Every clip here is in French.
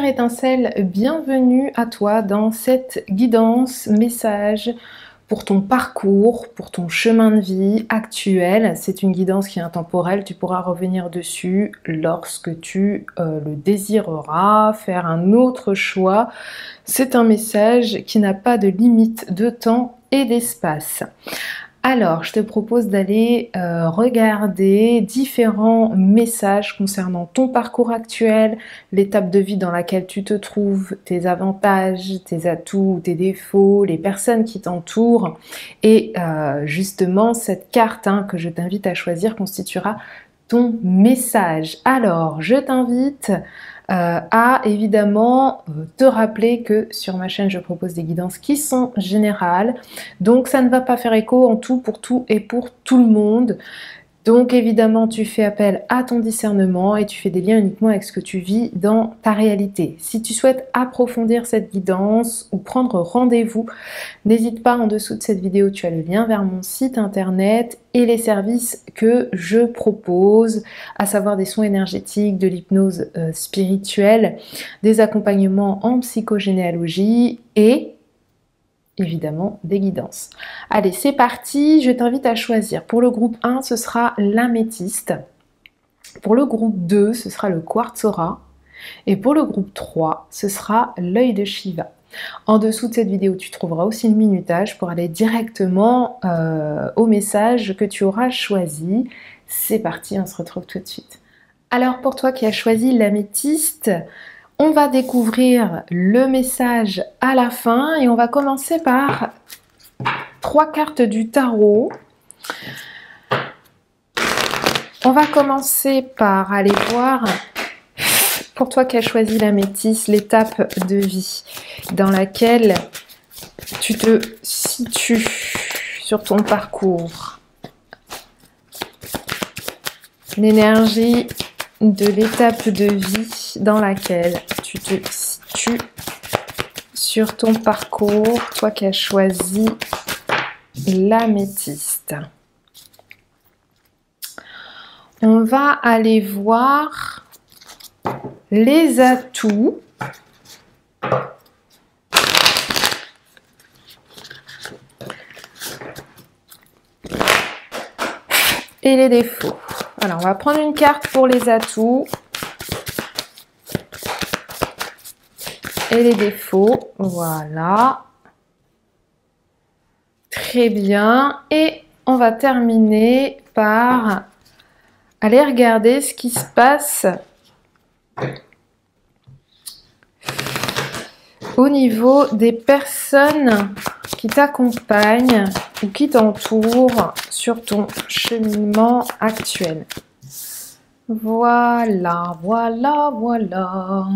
chère étincelle, bienvenue à toi dans cette guidance, message pour ton parcours, pour ton chemin de vie actuel. C'est une guidance qui est intemporelle, tu pourras revenir dessus lorsque tu le désireras, faire un autre choix. C'est un message qui n'a pas de limite de temps et d'espace. Alors, je te propose d'aller regarder différents messages concernant ton parcours actuel, l'étape de vie dans laquelle tu te trouves, tes avantages, tes atouts, tes défauts, les personnes qui t'entourent. Et justement, cette carte que je t'invite à choisir constituera ton message. Alors, je t'invite à évidemment te rappeler que sur ma chaîne je propose des guidances qui sont générales, donc ça ne va pas faire écho en tout pour tout et pour tout le monde. Donc évidemment tu fais appel à ton discernement et tu fais des liens uniquement avec ce que tu vis dans ta réalité. Si tu souhaites approfondir cette guidance ou prendre rendez-vous, n'hésite pas, en dessous de cette vidéo tu as le lien vers mon site internet et les services que je propose, à savoir des soins énergétiques, de l'hypnose spirituelle, des accompagnements en psychogénéalogie et évidemment des guidances. Allez, c'est parti, je t'invite à choisir. Pour le groupe 1, ce sera l'améthyste. Pour le groupe 2, ce sera le quartz aura. Et pour le groupe 3, ce sera l'œil de Shiva. En dessous de cette vidéo, tu trouveras aussi le minutage pour aller directement au message que tu auras choisi. C'est parti, on se retrouve tout de suite. Alors pour toi qui as choisi l'améthyste, on va découvrir le message à la fin et on va commencer par 3 cartes du tarot. On va commencer par aller voir, pour toi qui as choisi l'améthyste, l'étape de vie dans laquelle tu te situes sur ton parcours. L'énergie de l'étape de vie dans laquelle tu te situes sur ton parcours, toi qui as choisi l'améthyste. On va aller voir les atouts et les défauts. Alors, on va prendre une carte pour les atouts et les défauts. Voilà. Très bien. Et on va terminer par aller regarder ce qui se passe au niveau des personnes qui t'accompagnent ou qui t'entourent sur ton cheminement actuel. Voilà, voilà, voilà.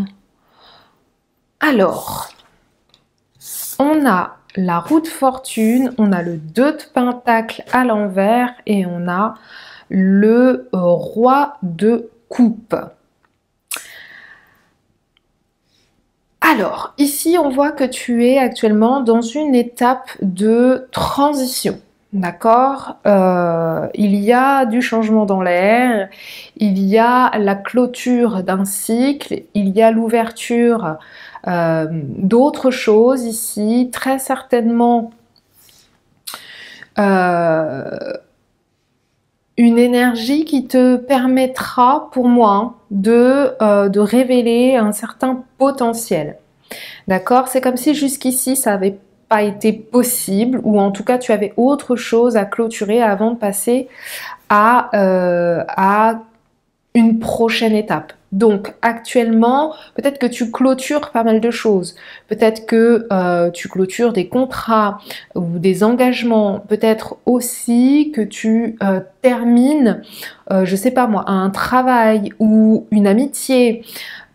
Alors, on a la roue de fortune, on a le 2 de pentacle à l'envers et on a le roi de coupe. Alors, ici, on voit que tu es actuellement dans une étape de transition. D'accord, il y a du changement dans l'air, il y a la clôture d'un cycle, il y a l'ouverture d'autres choses ici, très certainement une énergie qui te permettra, pour moi, de révéler un certain potentiel. D'accord, c'est comme si jusqu'ici ça avait pas été possible, ou en tout cas tu avais autre chose à clôturer avant de passer à une prochaine étape. Donc actuellement, peut-être que tu clôtures pas mal de choses, peut-être que tu clôtures des contrats ou des engagements, peut-être aussi que tu termines, je sais pas moi, un travail ou une amitié,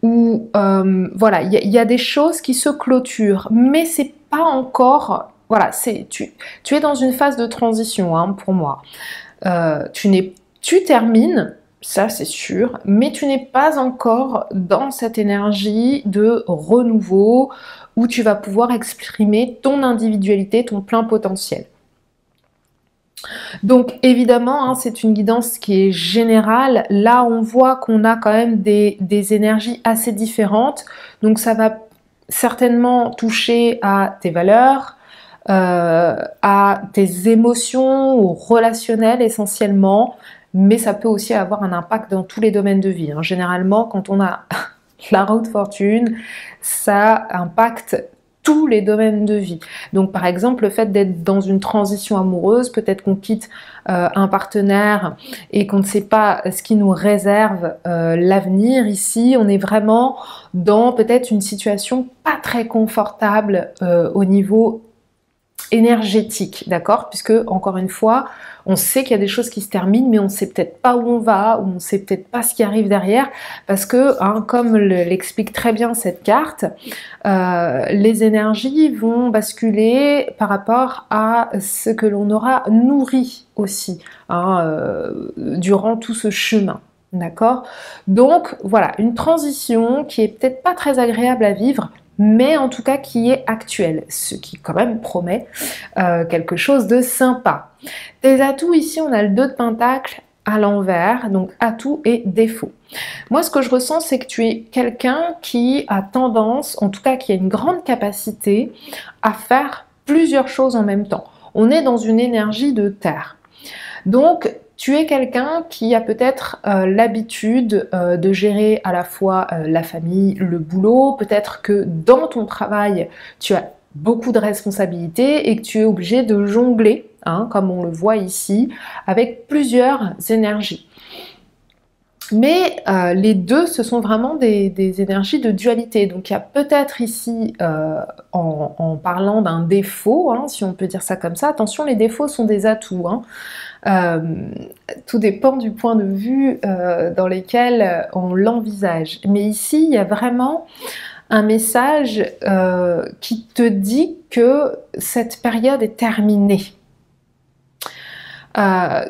ou voilà, il y a des choses qui se clôturent, mais c'est pas encore, voilà, tu es dans une phase de transition pour moi. Tu termines, ça c'est sûr, mais tu n'es pas encore dans cette énergie de renouveau où tu vas pouvoir exprimer ton individualité, ton plein potentiel. Donc évidemment, hein, c'est une guidance qui est générale. Là, on voit qu'on a quand même des énergies assez différentes. Donc ça va certainement toucher à tes valeurs, à tes émotions, au relationnel essentiellement, mais ça peut aussi avoir un impact dans tous les domaines de vie, hein. Généralement, quand on a la roue de fortune, ça impacte tous les domaines de vie. Donc par exemple, le fait d'être dans une transition amoureuse, peut-être qu'on quitte un partenaire et qu'on ne sait pas ce qui nous réserve l'avenir. Ici, on est vraiment dans peut-être une situation pas très confortable au niveau énergétique, d'accord? Puisque, encore une fois, on sait qu'il y a des choses qui se terminent, mais on ne sait peut-être pas où on va, ou on ne sait peut-être pas ce qui arrive derrière, parce que, hein, comme l'explique très bien cette carte, les énergies vont basculer par rapport à ce que l'on aura nourri aussi, hein, durant tout ce chemin. D'accord? Donc voilà, une transition qui est peut-être pas très agréable à vivre, mais en tout cas qui est actuelle, ce qui quand même promet quelque chose de sympa. Tes atouts, ici on a le 2 de Pentacle à l'envers, donc atouts et défauts. Moi ce que je ressens, c'est que tu es quelqu'un qui a tendance, en tout cas qui a une grande capacité à faire plusieurs choses en même temps. On est dans une énergie de terre. Donc tu es quelqu'un qui a peut-être l'habitude de gérer à la fois la famille, le boulot, peut-être que dans ton travail, tu as beaucoup de responsabilités et que tu es obligé de jongler, hein, comme on le voit ici, avec plusieurs énergies. Mais les deux, ce sont vraiment des énergies de dualité. Donc il y a peut-être ici, en parlant d'un défaut, hein, si on peut dire ça comme ça, attention, les défauts sont des atouts, hein. Tout dépend du point de vue dans lequel on l'envisage. Mais ici, il y a vraiment un message qui te dit que cette période est terminée.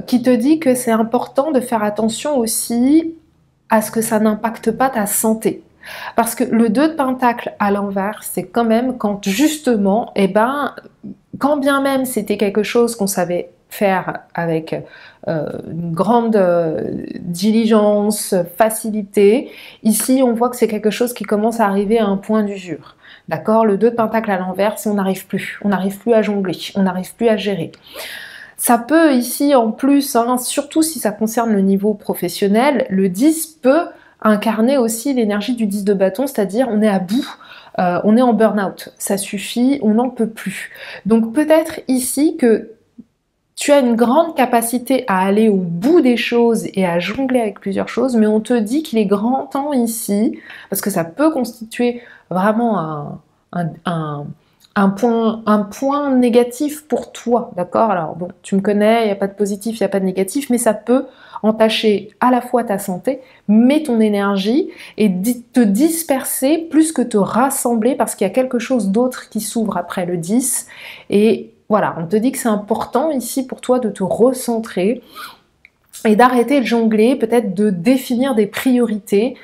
Qui te dit que c'est important de faire attention aussi à ce que ça n'impacte pas ta santé. Parce que le 2 de Pentacle à l'envers, c'est quand même quand justement, eh ben, quand bien même c'était quelque chose qu'on savait faire avec une grande diligence, facilité, ici on voit que c'est quelque chose qui commence à arriver à un point d'usure. D'accord? Le 2 de Pentacle à l'envers, c'est on n'arrive plus à jongler, on n'arrive plus à gérer. Ça peut ici en plus, hein, surtout si ça concerne le niveau professionnel, le 10 peut incarner aussi l'énergie du 10 de bâton, c'est-à-dire on est à bout, on est en burn-out, ça suffit, on n'en peut plus. Donc peut-être ici que tu as une grande capacité à aller au bout des choses et à jongler avec plusieurs choses, mais on te dit qu'il est grand temps ici, parce que ça peut constituer vraiment un point négatif pour toi, d'accord? Alors bon, tu me connais, il n'y a pas de positif, il n'y a pas de négatif, mais ça peut entacher à la fois ta santé, mais ton énergie, et te disperser plus que te rassembler, parce qu'il y a quelque chose d'autre qui s'ouvre après le 10, et voilà, on te dit que c'est important ici pour toi de te recentrer et d'arrêter de jongler, peut-être de définir des priorités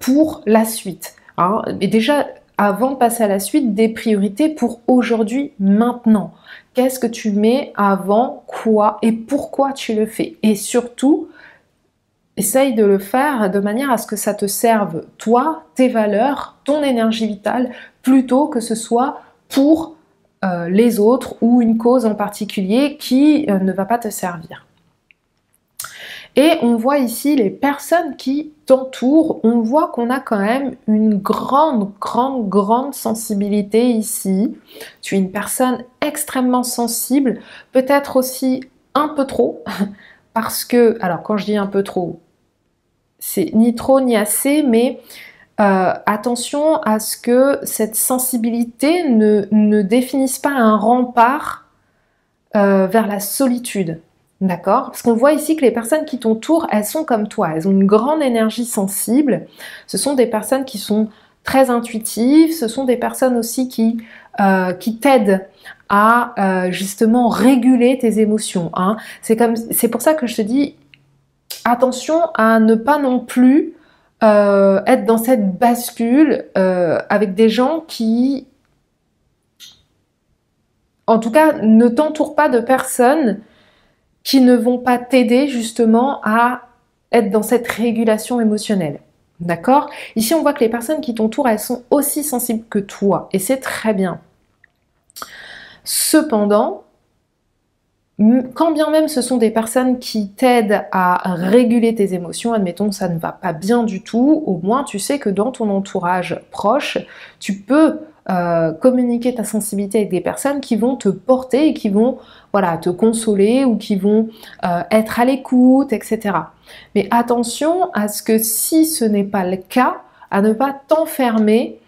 pour la suite, hein. Et déjà, avant de passer à la suite, des priorités pour aujourd'hui, maintenant. Qu'est-ce que tu mets avant quoi et pourquoi tu le fais? Et surtout, essaye de le faire de manière à ce que ça te serve, toi, tes valeurs, ton énergie vitale, plutôt que ce soit pour les autres ou une cause en particulier qui ne va pas te servir. Et on voit ici les personnes qui t'entourent, on voit qu'on a quand même une grande sensibilité ici. Tu es une personne extrêmement sensible, peut-être aussi un peu trop, parce que, alors quand je dis un peu trop, c'est ni trop ni assez, mais attention à ce que cette sensibilité ne définisse pas un rempart vers la solitude. D'accord? Parce qu'on voit ici que les personnes qui t'entourent, elles sont comme toi, elles ont une grande énergie sensible. Ce sont des personnes qui sont très intuitives, ce sont des personnes aussi qui t'aident à justement réguler tes émotions, hein. C'est pour ça que je te dis, attention à ne pas non plus être dans cette bascule avec des gens qui, en tout cas, ne t'entourent pas de personnes qui ne vont pas t'aider justement à être dans cette régulation émotionnelle. D'accord? Ici, on voit que les personnes qui t'entourent, elles sont aussi sensibles que toi, et c'est très bien. Cependant, quand bien même ce sont des personnes qui t'aident à réguler tes émotions, admettons que ça ne va pas bien du tout, au moins tu sais que dans ton entourage proche, tu peux communiquer ta sensibilité avec des personnes qui vont te porter et qui vont voilà, te consoler ou qui vont être à l'écoute, etc. Mais attention à ce que si ce n'est pas le cas, à ne pas t'enfermer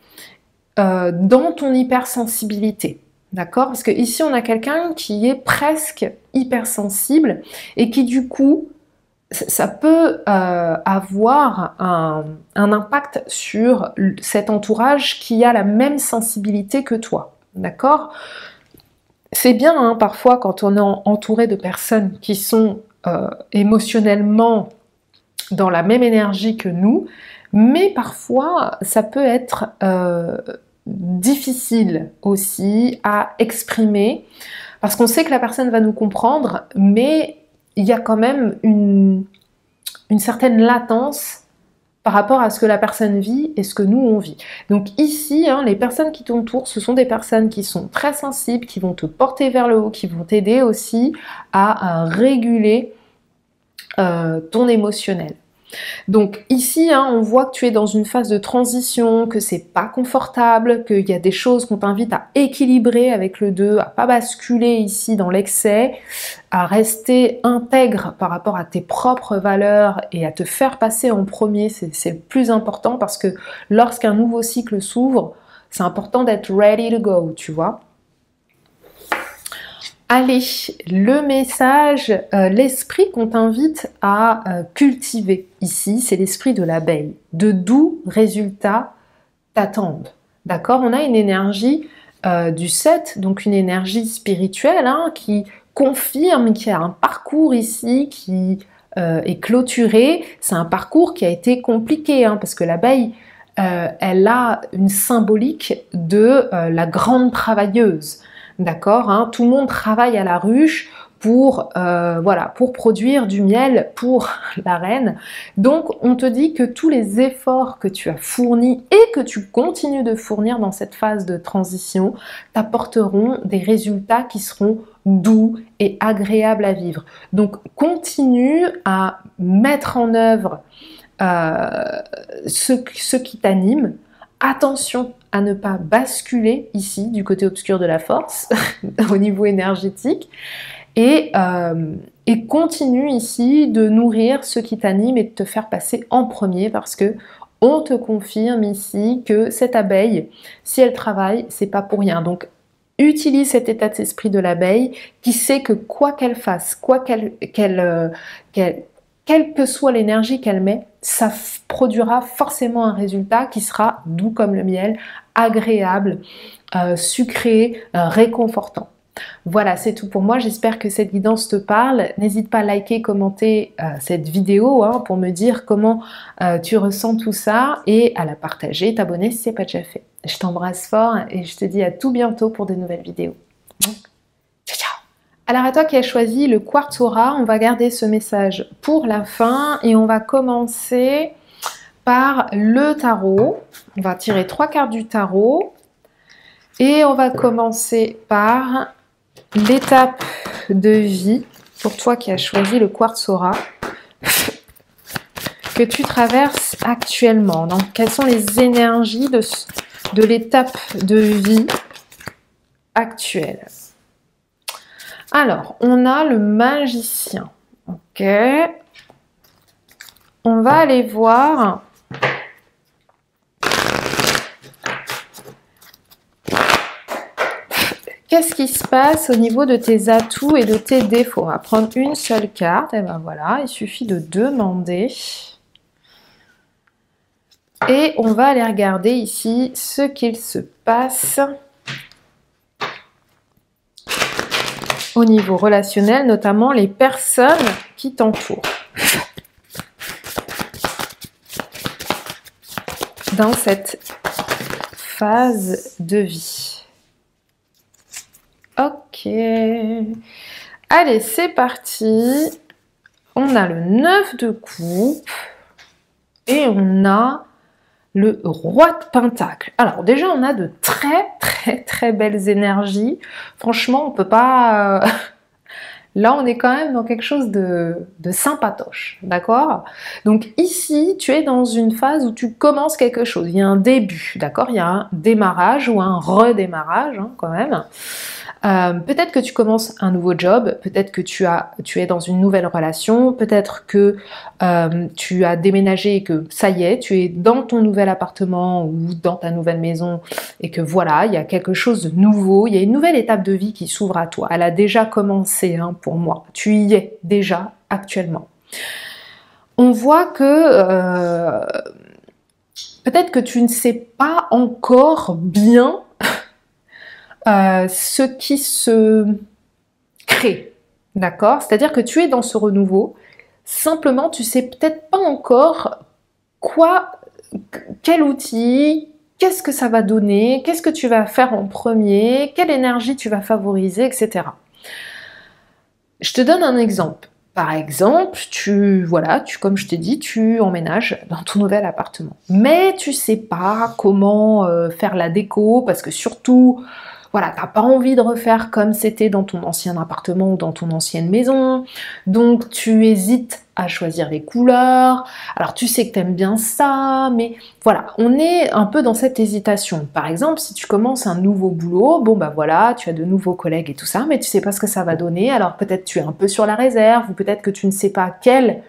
dans ton hypersensibilité. D'accord? Parce que ici on a quelqu'un qui est presque hypersensible et qui du coup ça peut avoir un impact sur cet entourage qui a la même sensibilité que toi. D'accord? C'est bien hein, parfois quand on est entouré de personnes qui sont émotionnellement dans la même énergie que nous, mais parfois ça peut être difficile aussi à exprimer parce qu'on sait que la personne va nous comprendre, mais il y a quand même une certaine latence par rapport à ce que la personne vit et ce que nous on vit. Donc ici, hein, les personnes qui t'entourent, ce sont des personnes qui sont très sensibles, qui vont te porter vers le haut, qui vont t'aider aussi à réguler ton émotionnel. Donc ici, hein, on voit que tu es dans une phase de transition, que c'est pas confortable, qu'il y a des choses qu'on t'invite à équilibrer avec le 2, à pas basculer ici dans l'excès, à rester intègre par rapport à tes propres valeurs et à te faire passer en premier, c'est le plus important parce que lorsqu'un nouveau cycle s'ouvre, c'est important d'être ready to go, tu vois. Allez, le message, l'esprit qu'on t'invite à cultiver ici, c'est l'esprit de l'abeille. De doux résultats t'attendent. D'accord? On a une énergie du 7, donc une énergie spirituelle hein, qui confirme qu'il y a un parcours ici qui est clôturé. C'est un parcours qui a été compliqué hein, parce que l'abeille, elle a une symbolique de la grande travailleuse. D'accord, hein, tout le monde travaille à la ruche pour, voilà, pour produire du miel pour la reine. Donc, on te dit que tous les efforts que tu as fournis et que tu continues de fournir dans cette phase de transition t'apporteront des résultats qui seront doux et agréables à vivre. Donc, continue à mettre en œuvre ce qui t'anime. Attention à ne pas basculer ici du côté obscur de la force au niveau énergétique et continue ici de nourrir ce qui t'anime et de te faire passer en premier parce que on te confirme ici que cette abeille, si elle travaille, c'est pas pour rien. Donc utilise cet état d'esprit de l'abeille qui sait que quoi qu'elle fasse, quelle que soit l'énergie qu'elle met, ça produira forcément un résultat qui sera doux comme le miel, agréable, sucré, réconfortant. Voilà, c'est tout pour moi. J'espère que cette guidance te parle. N'hésite pas à liker, commenter cette vidéo hein, pour me dire comment tu ressens tout ça et à la partager, t'abonner si ce n'est pas déjà fait. Je t'embrasse fort et je te dis à tout bientôt pour de nouvelles vidéos. Ciao, ciao! Alors à toi qui as choisi le quartz aura, on va garder ce message pour la fin et on va commencer par le tarot. On va tirer 3 cartes du tarot et on va commencer par l'étape de vie pour toi qui as choisi le quartz aura que tu traverses actuellement. Donc quelles sont les énergies de l'étape de vie actuelle? Alors, on a le magicien. Ok. On va aller voir. Qu'est-ce qui se passe au niveau de tes atouts et de tes défauts? On va prendre une seule carte. Et ben voilà, il suffit de demander. Et on va aller regarder ici ce qu'il se passe au niveau relationnel, notamment les personnes qui t'entourent. Dans cette phase de vie. Ok. Allez, c'est parti. On a le 9 de coupe et on a le roi de pentacle. Alors déjà, on a de très belles énergies. Franchement, on peut pas... Là, on est quand même dans quelque chose de sympatoche, d'accord? Donc ici, tu es dans une phase où tu commences quelque chose. Il y a un début, d'accord? Il y a un démarrage ou un redémarrage, hein, quand même. Peut-être que tu commences un nouveau job, peut-être que tu es dans une nouvelle relation, peut-être que tu as déménagé et que ça y est, tu es dans ton nouvel appartement ou dans ta nouvelle maison et que voilà, il y a quelque chose de nouveau, il y a une nouvelle étape de vie qui s'ouvre à toi. Elle a déjà commencé, hein, pour moi. Tu y es déjà actuellement. On voit que peut-être que tu ne sais pas encore bien ce qui se crée, d'accord? C'est-à-dire que tu es dans ce renouveau, simplement tu sais peut-être pas encore quel outil, qu'est-ce que ça va donner, qu'est-ce que tu vas faire en premier, quelle énergie tu vas favoriser, etc. Je te donne un exemple. Par exemple, comme je t'ai dit, tu emménages dans ton nouvel appartement. Mais tu sais pas comment faire la déco, parce que surtout, voilà, t'as pas envie de refaire comme c'était dans ton ancien appartement ou dans ton ancienne maison, donc tu hésites à choisir les couleurs. Alors tu sais que t'aimes bien ça, mais voilà, on est un peu dans cette hésitation. Par exemple, si tu commences un nouveau boulot, bon bah voilà, tu as de nouveaux collègues et tout ça, mais tu sais pas ce que ça va donner, alors peut-être tu es un peu sur la réserve, ou peut-être que tu ne sais pas quelle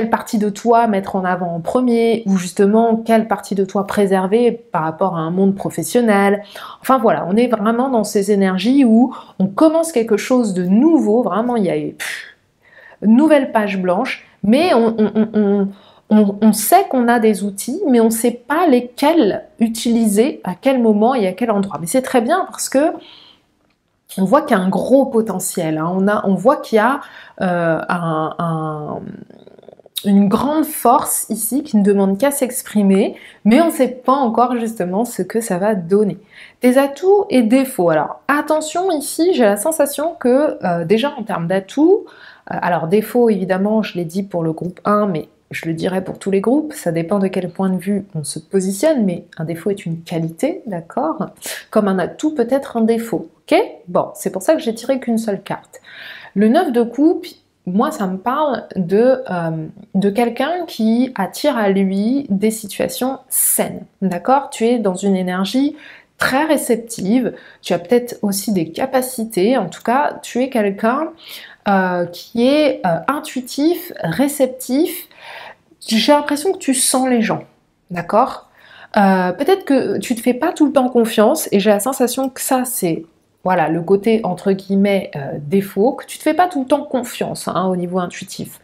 partie de toi mettre en avant en premier, ou justement quelle partie de toi préserver par rapport à un monde professionnel. Enfin voilà, on est vraiment dans ces énergies où on commence quelque chose de nouveau, vraiment il y a une nouvelle page blanche, mais on sait qu'on a des outils, mais on ne sait pas lesquels utiliser, à quel moment et à quel endroit. Mais c'est très bien parce que on voit qu'il y a un gros potentiel, hein. On voit qu'il y a une grande force ici qui ne demande qu'à s'exprimer, mais on ne sait pas encore justement ce que ça va donner. Tes atouts et défauts. Alors attention, ici j'ai la sensation que déjà en termes d'atouts, alors défauts évidemment je l'ai dit pour le groupe 1, mais je le dirais pour tous les groupes, ça dépend de quel point de vue on se positionne, mais un défaut est une qualité, d'accord? Comme un atout peut être un défaut, ok? Bon, c'est pour ça que j'ai tiré qu'une seule carte. Le 9 de coupe, moi ça me parle de quelqu'un qui attire à lui des situations saines, d'accord? Tu es dans une énergie très réceptive, tu as peut-être aussi des capacités, en tout cas tu es quelqu'un qui est intuitif, réceptif. J'ai l'impression que tu sens les gens, d'accord? Peut-être que tu te fais pas tout le temps confiance, et j'ai la sensation que ça c'est, voilà, le côté entre guillemets défaut, que tu te fais pas tout le temps confiance, hein, au niveau intuitif.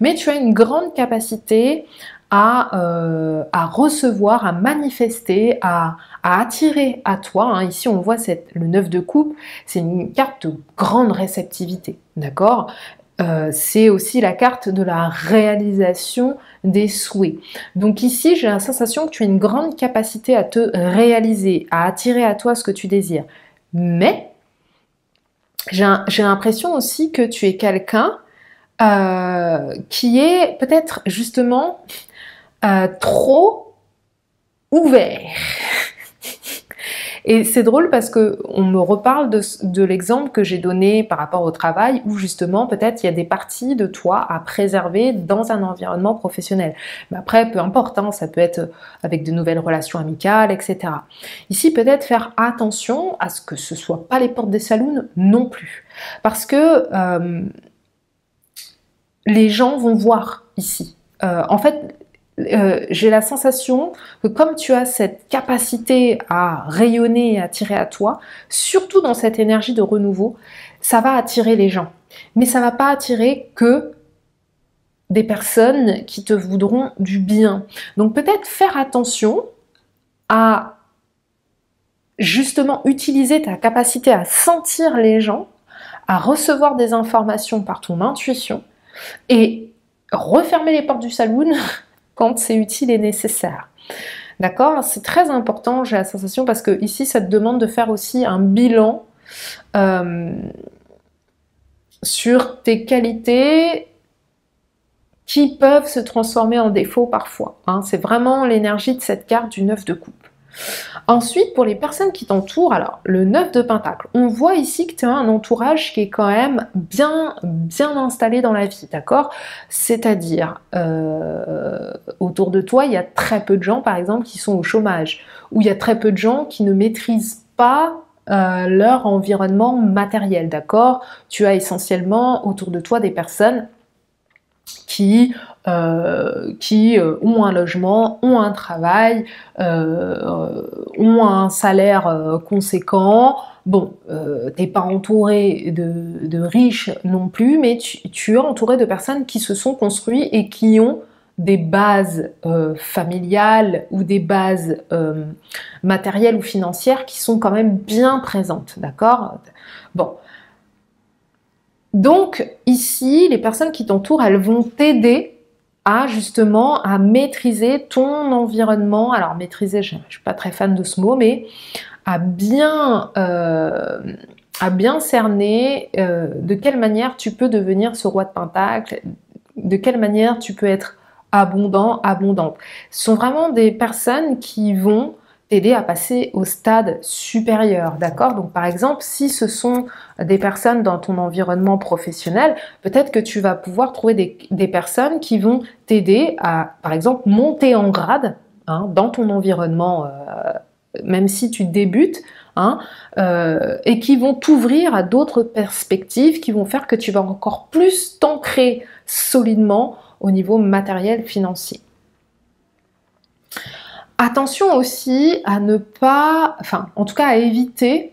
Mais tu as une grande capacité à recevoir, à manifester, à attirer à toi, hein. Ici on voit le 9 de coupe, c'est une carte de grande réceptivité, d'accord? C'est aussi la carte de la réalisation des souhaits. Donc ici, j'ai la sensation que tu as une grande capacité à te réaliser, à attirer à toi ce que tu désires. Mais j'ai l'impression aussi que tu es quelqu'un qui est peut-être justement trop ouvert. Et c'est drôle parce que on me reparle de l'exemple que j'ai donné par rapport au travail, où justement peut-être il y a des parties de toi à préserver dans un environnement professionnel. Mais après, peu importe, hein, ça peut être avec de nouvelles relations amicales, etc. Ici, peut-être faire attention à ce que ce soit pas les portes des saloons non plus. Parce que les gens vont voir ici. En fait, j'ai la sensation que comme tu as cette capacité à rayonner et à attirer à toi, surtout dans cette énergie de renouveau, ça va attirer les gens. Mais ça va pas attirer que des personnes qui te voudront du bien. Donc peut-être faire attention à justement utiliser ta capacité à sentir les gens, à recevoir des informations par ton intuition, et refermer les portes du saloon quand c'est utile et nécessaire. D'accord? C'est très important, j'ai la sensation, parce que ici ça te demande de faire aussi un bilan sur tes qualités qui peuvent se transformer en défaut parfois. Hein. C'est vraiment l'énergie de cette carte du 9 de coupe. Ensuite, pour les personnes qui t'entourent, alors le 9 de pentacle, on voit ici que tu as un entourage qui est quand même bien installé dans la vie, d'accord? C'est-à-dire, autour de toi, il y a très peu de gens, par exemple, qui sont au chômage, ou il y a très peu de gens qui ne maîtrisent pas leur environnement matériel, d'accord? Tu as essentiellement autour de toi des personnes qui ont un logement, ont un travail, ont un salaire conséquent. Bon, t'es pas entouré de riches non plus, mais tu es entouré de personnes qui se sont construites et qui ont des bases familiales ou des bases matérielles ou financières qui sont quand même bien présentes, d'accord? Bon. Donc ici, les personnes qui t'entourent, elles vont t'aider à justement à maîtriser ton environnement. Alors maîtriser, je suis pas très fan de ce mot, mais à bien cerner de quelle manière tu peux devenir ce roi de pentacle, de quelle manière tu peux être abondant, abondante. Ce sont vraiment des personnes qui vont t'aider à passer au stade supérieur, d'accord? Donc par exemple, si ce sont des personnes dans ton environnement professionnel, peut-être que tu vas pouvoir trouver des personnes qui vont t'aider à, par exemple, monter en grade hein, dans ton environnement, même si tu débutes, hein, et qui vont t'ouvrir à d'autres perspectives, qui vont faire que tu vas encore plus t'ancrer solidement au niveau matériel financier. Attention aussi à ne pas, enfin en tout cas à éviter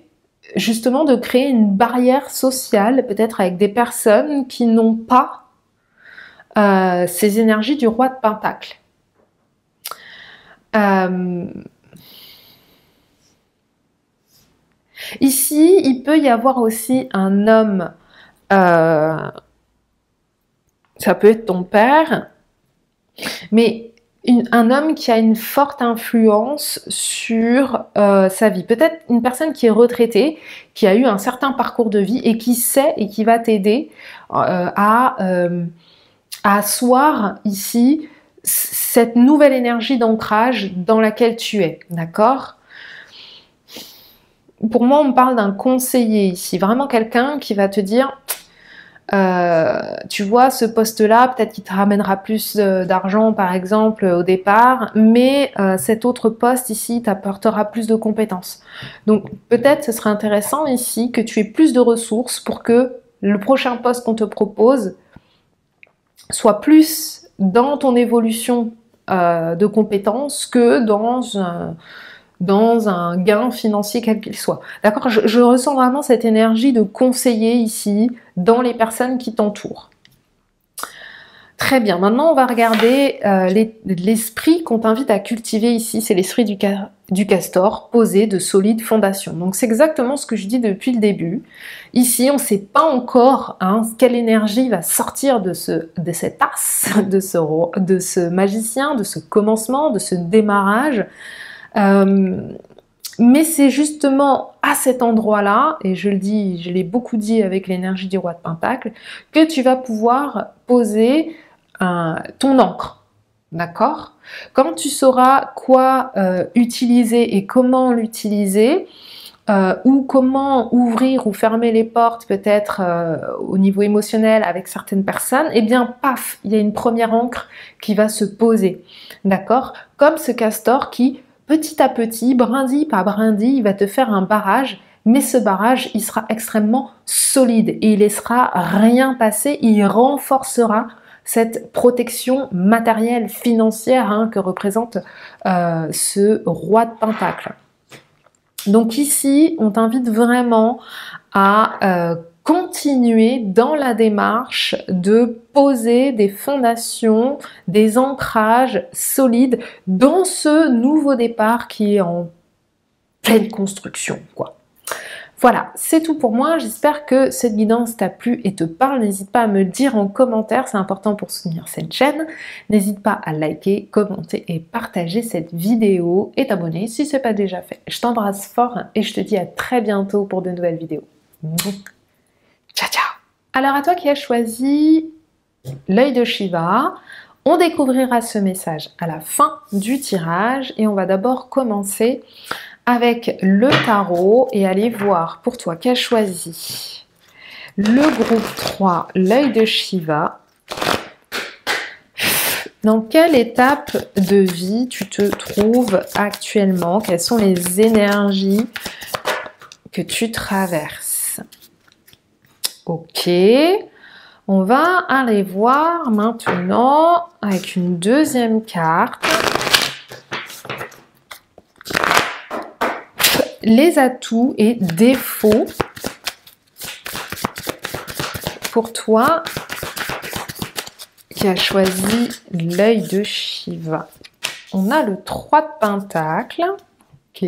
justement de créer une barrière sociale, peut-être avec des personnes qui n'ont pas ces énergies du roi de pentacle. Ici, il peut y avoir aussi un homme, ça peut être ton père, mais un homme qui a une forte influence sur sa vie. Peut-être une personne qui est retraitée, qui a eu un certain parcours de vie et qui sait et qui va t'aider à asseoir ici cette nouvelle énergie d'ancrage dans laquelle tu es, d'accord? Pour moi, on parle d'un conseiller ici, vraiment quelqu'un qui va te dire tu vois, ce poste-là, peut-être qu'il te ramènera plus d'argent, par exemple, au départ, mais cet autre poste ici t'apportera plus de compétences. Donc, peut-être ce serait intéressant ici que tu aies plus de ressources pour que le prochain poste qu'on te propose soit plus dans ton évolution de compétences que dans un gain financier quel qu'il soit. D'accord? Je ressens vraiment cette énergie de conseiller ici dans les personnes qui t'entourent. Très bien, maintenant on va regarder l'esprit qu'on t'invite à cultiver ici, c'est l'esprit du castor, posé de solides fondations. Donc c'est exactement ce que je dis depuis le début. Ici, on ne sait pas encore hein, quelle énergie va sortir de cet as, de ce magicien, de ce commencement, de ce démarrage. Mais c'est justement à cet endroit-là, et je le dis, je l'ai beaucoup dit avec l'énergie du roi de pentacle, que tu vas pouvoir poser ton encre, d'accord? Quand tu sauras quoi utiliser et comment l'utiliser, ou comment ouvrir ou fermer les portes peut-être au niveau émotionnel avec certaines personnes, eh bien paf, il y a une première encre qui va se poser, d'accord? Comme ce castor qui petit à petit, brindille par brindille, il va te faire un barrage, mais ce barrage, il sera extrêmement solide et il laissera rien passer, il renforcera cette protection matérielle, financière hein, que représente ce roi de pentacle. Donc ici, on t'invite vraiment à continuer dans la démarche de poser des fondations, des ancrages solides dans ce nouveau départ qui est en pleine construction, quoi. Voilà, c'est tout pour moi. J'espère que cette guidance t'a plu et te parle. N'hésite pas à me le dire en commentaire, c'est important pour soutenir cette chaîne. N'hésite pas à liker, commenter et partager cette vidéo et t'abonner si ce n'est pas déjà fait. Je t'embrasse fort et je te dis à très bientôt pour de nouvelles vidéos. Ciao, ciao! Alors à toi qui as choisi l'œil de Shiva, on découvrira ce message à la fin du tirage et on va d'abord commencer avec le tarot et aller voir pour toi qui as choisi le groupe 3, l'œil de Shiva. Dans quelle étape de vie tu te trouves actuellement? Quelles sont les énergies que tu traverses? Ok, on va aller voir maintenant avec une deuxième carte les atouts et défauts pour toi qui a choisi l'œil de Shiva. On a le 3 de Pentacles. Ok.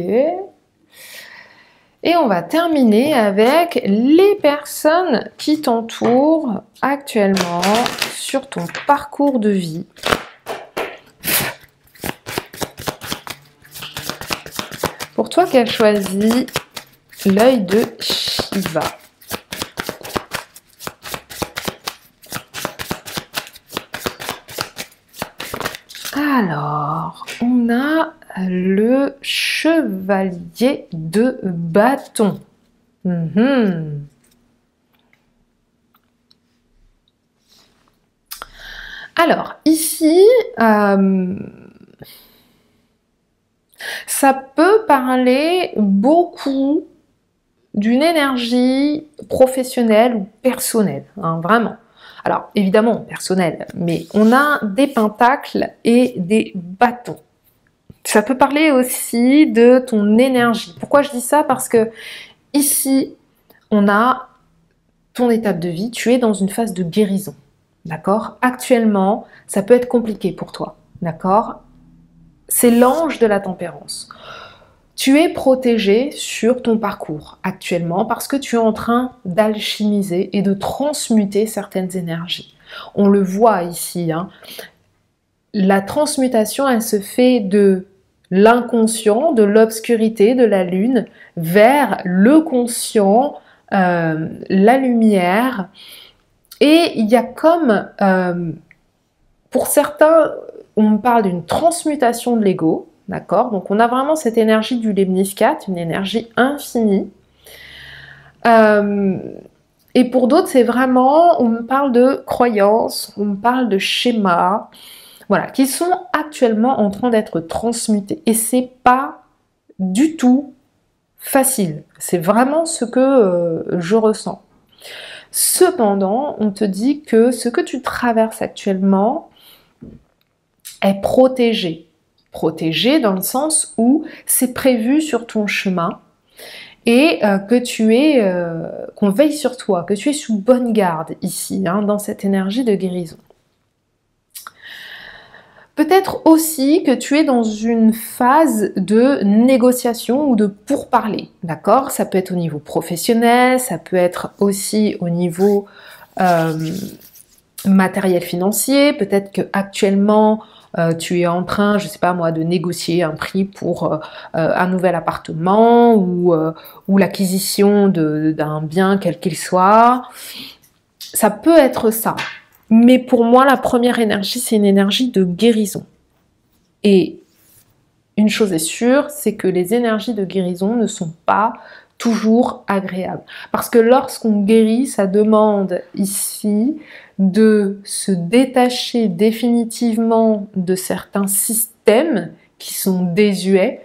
Et on va terminer avec les personnes qui t'entourent actuellement sur ton parcours de vie. Pour toi qui as choisi l'œil de Shiva. Alors, on a le chevalier de bâton. Alors, ici, ça peut parler beaucoup d'une énergie professionnelle ou personnelle, hein, vraiment. Alors, évidemment, personnel, mais on a des pentacles et des bâtons. Ça peut parler aussi de ton énergie. Pourquoi je dis ça? Parce que ici, on a ton étape de vie. Tu es dans une phase de guérison, d'accord? Actuellement, ça peut être compliqué pour toi, d'accord? C'est l'ange de la tempérance. Tu es protégé sur ton parcours actuellement parce que tu es en train d'alchimiser et de transmuter certaines énergies. On le voit ici, hein. La transmutation, elle se fait de l'inconscient, de l'obscurité, de la lune, vers le conscient, la lumière. Et il y a comme, pour certains, on parle d'une transmutation de l'ego. D'accord? Donc on a vraiment cette énergie du lemniscate, une énergie infinie. Et pour d'autres, c'est vraiment, on me parle de croyances, on me parle de schémas, voilà, qui sont actuellement en train d'être transmutés. Et c'est pas du tout facile. C'est vraiment ce que je ressens. Cependant, on te dit que ce que tu traverses actuellement est protégé. Protégé dans le sens où c'est prévu sur ton chemin et que tu es, qu'on veille sur toi, que tu es sous bonne garde ici, hein, dans cette énergie de guérison. Peut-être aussi que tu es dans une phase de négociation ou de pourparler, d'accord? Ça peut être au niveau professionnel, ça peut être aussi au niveau matériel financier, peut-être que actuellement tu es en train, je sais pas moi, de négocier un prix pour un nouvel appartement ou l'acquisition d'un bien quel qu'il soit. Ça peut être ça. Mais pour moi, la première énergie, c'est une énergie de guérison. Et une chose est sûre, c'est que les énergies de guérison ne sont pas toujours agréables. Parce que lorsqu'on guérit, ça demande ici de se détacher définitivement de certains systèmes qui sont désuets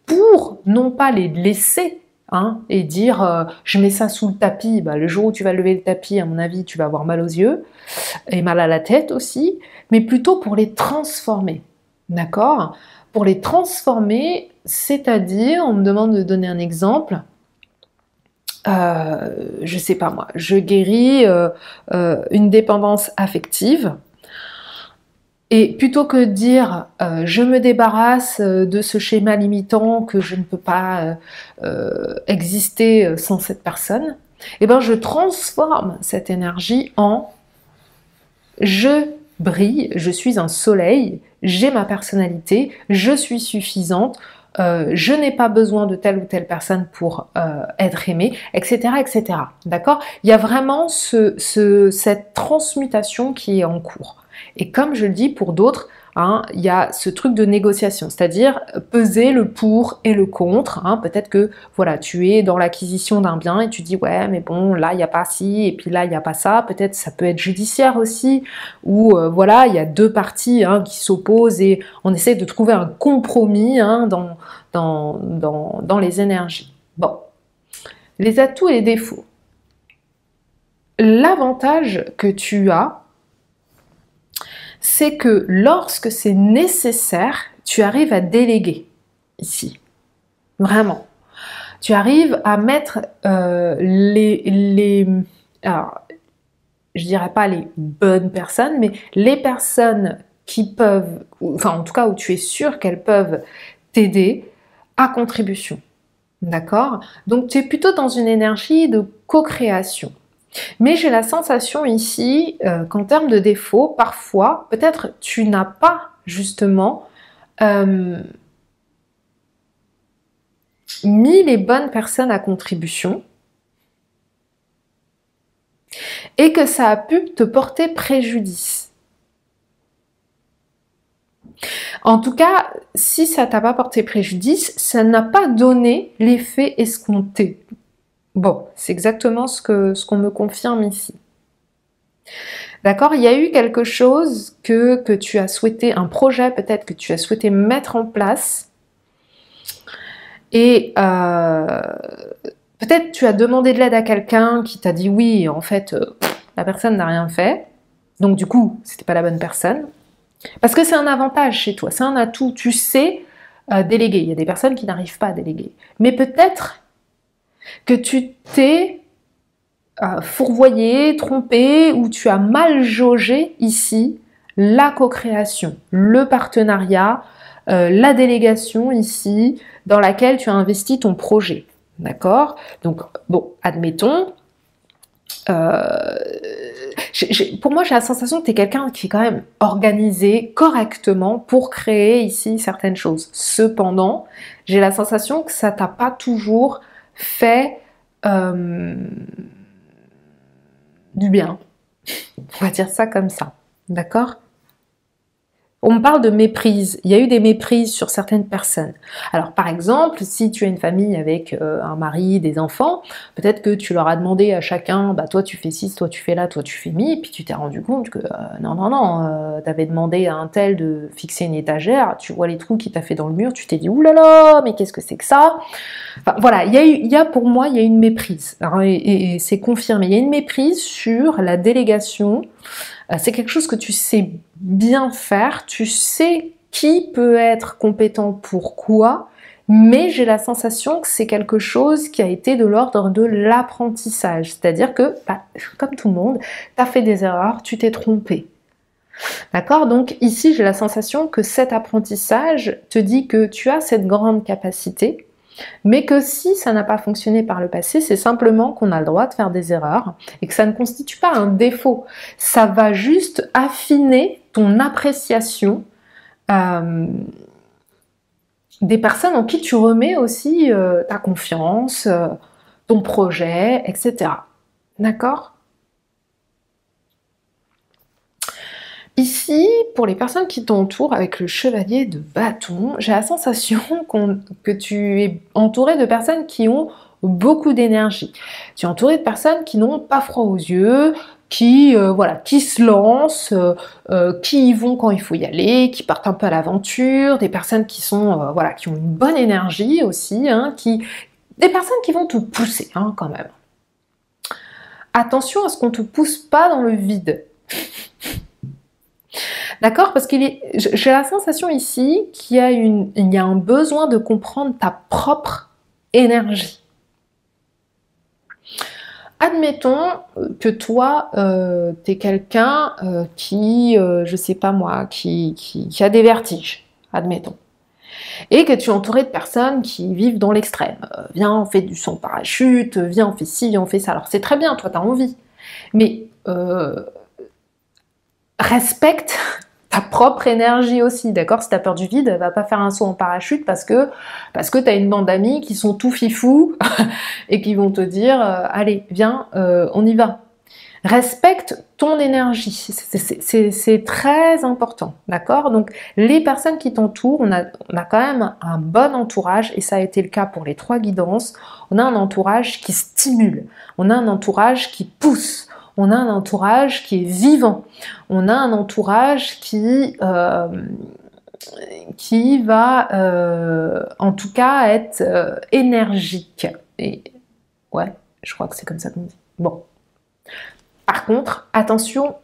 pour non pas les laisser, hein, et dire je mets ça sous le tapis. Bah, le jour où tu vas lever le tapis, à mon avis, tu vas avoir mal aux yeux et mal à la tête aussi, mais plutôt pour les transformer, d'accord? Pour les transformer, c'est-à-dire, on me demande de donner un exemple. Je sais pas moi, je guéris une dépendance affective et plutôt que de dire je me débarrasse de ce schéma limitant que je ne peux pas exister sans cette personne, eh ben je transforme cette énergie en je brille, je suis un soleil, j'ai ma personnalité, je suis suffisante, je n'ai pas besoin de telle ou telle personne pour être aimée, etc., etc. D'accord? Il y a vraiment cette transmutation qui est en cours. Et comme je le dis pour d'autres, hein, il y a ce truc de négociation, c'est-à-dire peser le pour et le contre. Hein. Peut-être que voilà, tu es dans l'acquisition d'un bien et tu dis ouais, mais bon, là il n'y a pas ci et puis là il n'y a pas ça. Peut-être ça peut être judiciaire aussi, où voilà, il y a deux parties hein, qui s'opposent et on essaie de trouver un compromis hein, dans les énergies. Bon, les atouts et les défauts. L'avantage que tu as, c'est que lorsque c'est nécessaire, tu arrives à déléguer ici. Vraiment. Tu arrives à mettre alors, je dirais pas les bonnes personnes, mais les personnes qui peuvent, enfin en tout cas où tu es sûr qu'elles peuvent t'aider à contribution. D'accord? Donc tu es plutôt dans une énergie de co-création. Mais j'ai la sensation ici qu'en termes de défauts, parfois, peut-être tu n'as pas justement mis les bonnes personnes à contribution et que ça a pu te porter préjudice. En tout cas, si ça t'a pas porté préjudice, ça n'a pas donné l'effet escompté. Bon, c'est exactement ce qu'on me confirme ici. D'accord? Il y a eu quelque chose que tu as souhaité, un projet peut-être que tu as souhaité mettre en place et peut-être tu as demandé de l'aide à quelqu'un qui t'a dit oui, en fait, la personne n'a rien fait. Donc du coup, c'était pas la bonne personne. Parce que c'est un avantage chez toi, c'est un atout. Tu sais déléguer. Il y a des personnes qui n'arrivent pas à déléguer. Mais peut-être que tu t'es fourvoyé, trompé, ou tu as mal jaugé ici la co-création, le partenariat, la délégation ici, dans laquelle tu as investi ton projet. D'accord? Donc, bon, admettons, pour moi, j'ai la sensation que tu es quelqu'un qui est quand même organisé correctement pour créer ici certaines choses. Cependant, j'ai la sensation que ça t'a pas toujours fait du bien. On va dire ça comme ça. D'accord? On me parle de méprise. Il y a eu des méprises sur certaines personnes. Alors, par exemple, si tu as une famille avec un mari, des enfants, peut-être que tu leur as demandé à chacun, bah toi tu fais ci, toi tu fais là, toi tu fais mi, et puis tu t'es rendu compte que non, t'avais demandé à un tel de fixer une étagère, tu vois les trous qu'il t'a fait dans le mur, tu t'es dit oulala, mais qu'est-ce que c'est que ça? Enfin, voilà, pour moi, il y a une méprise, hein, et c'est confirmé. Il y a une méprise sur la délégation. C'est quelque chose que tu sais bien faire, tu sais qui peut être compétent pour quoi, mais j'ai la sensation que c'est quelque chose qui a été de l'ordre de l'apprentissage. C'est-à-dire que, bah, comme tout le monde, tu as fait des erreurs, tu t'es trompé. D'accord? Donc ici, j'ai la sensation que cet apprentissage te dit que tu as cette grande capacité, mais que si ça n'a pas fonctionné par le passé, c'est simplement qu'on a le droit de faire des erreurs et que ça ne constitue pas un défaut. Ça va juste affiner ton appréciation des personnes en qui tu remets aussi ta confiance, ton projet, etc. D'accord? Ici, pour les personnes qui t'entourent avec le chevalier de bâton, j'ai la sensation que tu es entouré de personnes qui ont beaucoup d'énergie. Tu es entouré de personnes qui n'ont pas froid aux yeux, qui se lancent, qui y vont quand il faut y aller, qui partent un peu à l'aventure, des personnes qui sont qui ont une bonne énergie aussi, hein, des personnes qui vont te pousser hein, quand même. Attention à ce qu'on te pousse pas dans le vide. D'accord? Parce j'ai la sensation ici qu'il y a un besoin de comprendre ta propre énergie. Admettons que toi, tu es quelqu'un qui, je sais pas moi, qui a des vertiges, admettons. Et que tu es entouré de personnes qui vivent dans l'extrême. Viens, on fait du saut en parachute, viens, on fait ci, viens, on fait ça. Alors c'est très bien, toi, tu as envie. Mais respecte ta propre énergie aussi, d'accord? Si tu as peur du vide, va pas faire un saut en parachute parce que tu as une bande d'amis qui sont tout fifous et qui vont te dire allez, viens, on y va. Respecte ton énergie, c'est très important, d'accord? Donc les personnes qui t'entourent, on a quand même un bon entourage, et ça a été le cas pour les 3 guidances. On a un entourage qui stimule, on a un entourage qui pousse, on a un entourage qui est vivant, on a un entourage qui va en tout cas être énergique. Et ouais, je crois que c'est comme ça qu'on dit. Bon. Par contre, attention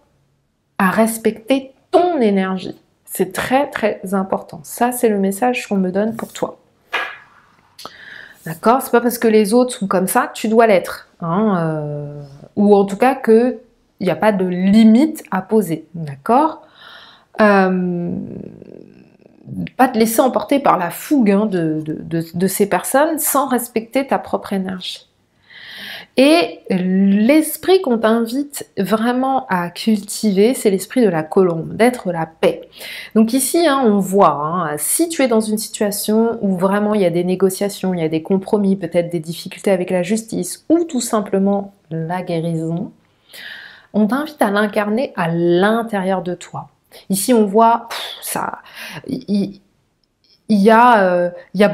à respecter ton énergie. C'est très très important. Ça, c'est le message qu'on me donne pour toi. D'accord? C'est pas parce que les autres sont comme ça que tu dois l'être. Hein, ou en tout cas qu'il n'y a pas de limite à poser. D'accord? Pas te laisser emporter par la fougue de ces personnes sans respecter ta propre énergie. Et l'esprit qu'on t'invite vraiment à cultiver, c'est l'esprit de la colombe, d'être la paix. Donc ici, on voit, si tu es dans une situation où vraiment il y a des négociations, il y a des compromis, peut-être des difficultés avec la justice, ou tout simplement la guérison, on t'invite à l'incarner à l'intérieur de toi. Ici, on voit, il y a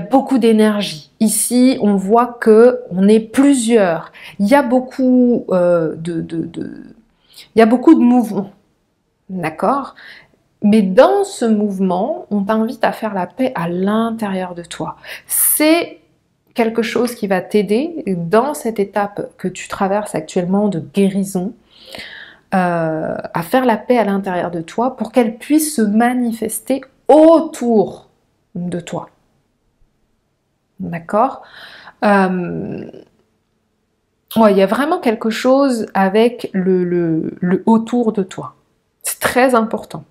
beaucoup d'énergie. Ici, on voit que on est plusieurs. Il y a beaucoup il y a beaucoup de mouvements, d'accord? Mais dans ce mouvement, on t'invite à faire la paix à l'intérieur de toi. C'est quelque chose qui va t'aider dans cette étape que tu traverses actuellement de guérison, à faire la paix à l'intérieur de toi pour qu'elle puisse se manifester autour de toi. D'accord? Ouais, il y a vraiment quelque chose avec le autour de toi. C'est très important.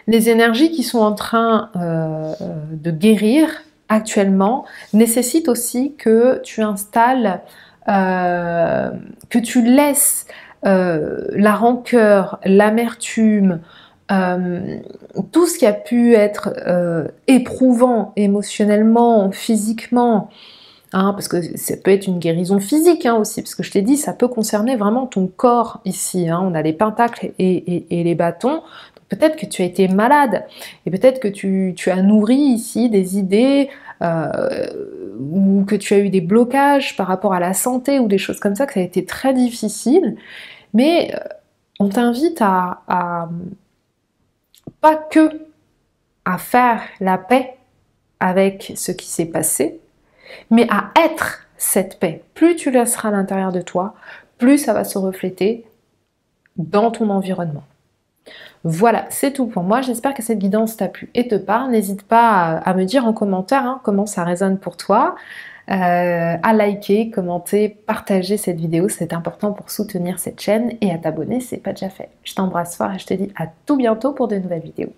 Les énergies qui sont en train de guérir actuellement nécessitent aussi que tu installes, que tu laisses la rancœur, l'amertume, tout ce qui a pu être éprouvant émotionnellement, physiquement, parce que ça peut être une guérison physique aussi, parce que je t'ai dit, ça peut concerner vraiment ton corps ici. On a les pentacles et les bâtons. Peut-être que tu as été malade, et peut-être que tu as nourri ici des idées, ou que tu as eu des blocages par rapport à la santé, ou des choses comme ça, que ça a été très difficile. Mais on t'invite à pas que à faire la paix avec ce qui s'est passé, mais à être cette paix. Plus tu laisseras à l'intérieur de toi, plus ça va se refléter dans ton environnement. Voilà, c'est tout pour moi. J'espère que cette guidance t'a plu et te parle. N'hésite pas à me dire en commentaire comment ça résonne pour toi, à liker, commenter, partager cette vidéo, c'est important pour soutenir cette chaîne, et à t'abonner si ce n'est pas déjà fait. Je t'embrasse fort et je te dis à tout bientôt pour de nouvelles vidéos.